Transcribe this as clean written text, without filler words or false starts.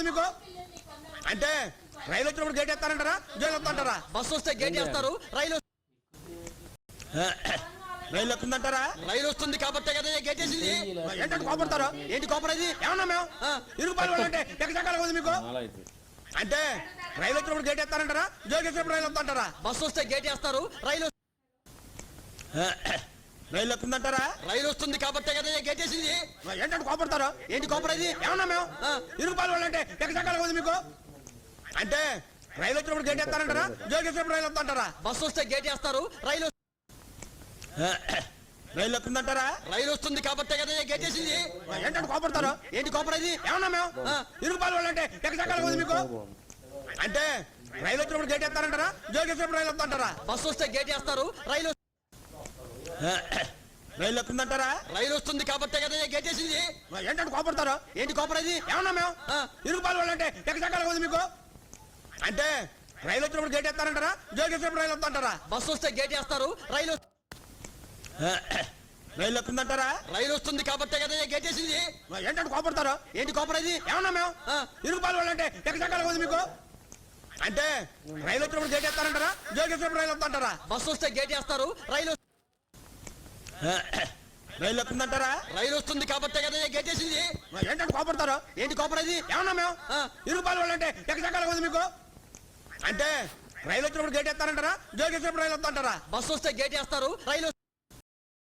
ఉంది మీకు? అంటే రైలు వచ్చినప్పుడు గేట్ ఎత్తారంటారా, జైలు వస్తుంటారా? బస్సు వస్తే గేట్ వేస్తారు, రైలు వస్తుందంటారా? రైలు వస్తుంది కాబట్టి కదా గేట్ వేసింది. ఏంటంటే కోపడతారు? ఏంటి కోపడేది? ఏమన్నా మేము ఇరుగు పాలు అంటే ఎక్కడికాల ఉంది మీకు? అంటే రైలు వచ్చినప్పుడు గేట్ ఎత్తారంటారా, జైలు వచ్చినప్పుడు రైలు వస్తుంటారా? బస్సు వస్తే గేట్ వేస్తారు, రైలు వస్తుందంటారా? రైలు వస్తుంది కాబట్టి కదా గేట్ వేసింది. ఏంటంటే కోపడతారు? ఏంటి కోపడేది? ఏమన్నా మేము ఇరుగు పాలు అంటే ఎక్కడికాల ఉంది మీకు? అంటే రైలు వచ్చినప్పుడు గేట్ ఎత్తారంటారా, జైలు వచ్చినప్పుడు రైలు వస్తుంటారా? బస్సు వస్తే గేట్ వేస్తారు, రైలు వస్తుందంటారా? రైలు వస్తుంది కాబట్టి కదా గేట్ వేసింది. ఏంటంటే కోపడతారు? ఏంటి కోపడేది? ఏమన్నా మేము ఇరుగు పాలు అంటే ఎక్కడికాల ఉంది మీకు? అంటే రైలు వచ్చినప్పుడు గేట్ ఎత్తారంటారా, జైలు వచ్చినప్పుడు రైలు వస్తుంటారా? బస్సు వస్తే గేట్ వేస్తారు, రైలు వస్తుందంటారా? రైలు వస్తుంది కాబట్టి కదా గేట్ వేసింది. ఏంటంటే కోపడతారు? ఏంటి కోపడేది? ఏమన్నా మేము ఇరుగు పాలు అంటే ఎక్కడికాల ఉంది మీకు? అంటే రైలు వచ్చినప్పుడు గేట్ ఎత్తారంటారా, జైలు వచ్చినప్పుడు రైలు వస్తుంటారా? బస్సు వస్తే గేట్ వేస్తారు, రైలు వస్తుందంటారా? రైలు వస్తుంది కాబట్టి కదా గేట్ వేసింది. ఏంటంటే కోపడతారు? ఏంటి కోపడేది? ఏమన్నా మేము ఇరుగు పాలు అంటే ఎక్కడికాల ఉంది మీకు? అంటే రైలు వచ్చినప్పుడు గేట్ ఎత్తారంటారా, జైలు వచ్చినప్పుడు రైలు వస్తుంటారా? బస్సు వస్తే గేట్ వేస్తారు, రైలు వస్తుందంటారా? రైలు వస్తుంది కాబట్టి కదా గేట్ వేసింది. ఏంటంటే కోపడతారు? ఏంటి కోపడేది? ఏమన్నా మేము ఇరుగు పాలు అంటే ఎక్కడికాల ఉంది మీకు? అంటే రైలు వచ్చినప్పుడు గేట్ ఎత్తారంటారా, జైలు వచ్చినప్పుడు రైలు వస్తుంటారా? బస్సు వస్తే గేట్ వేస్తారు, రైలు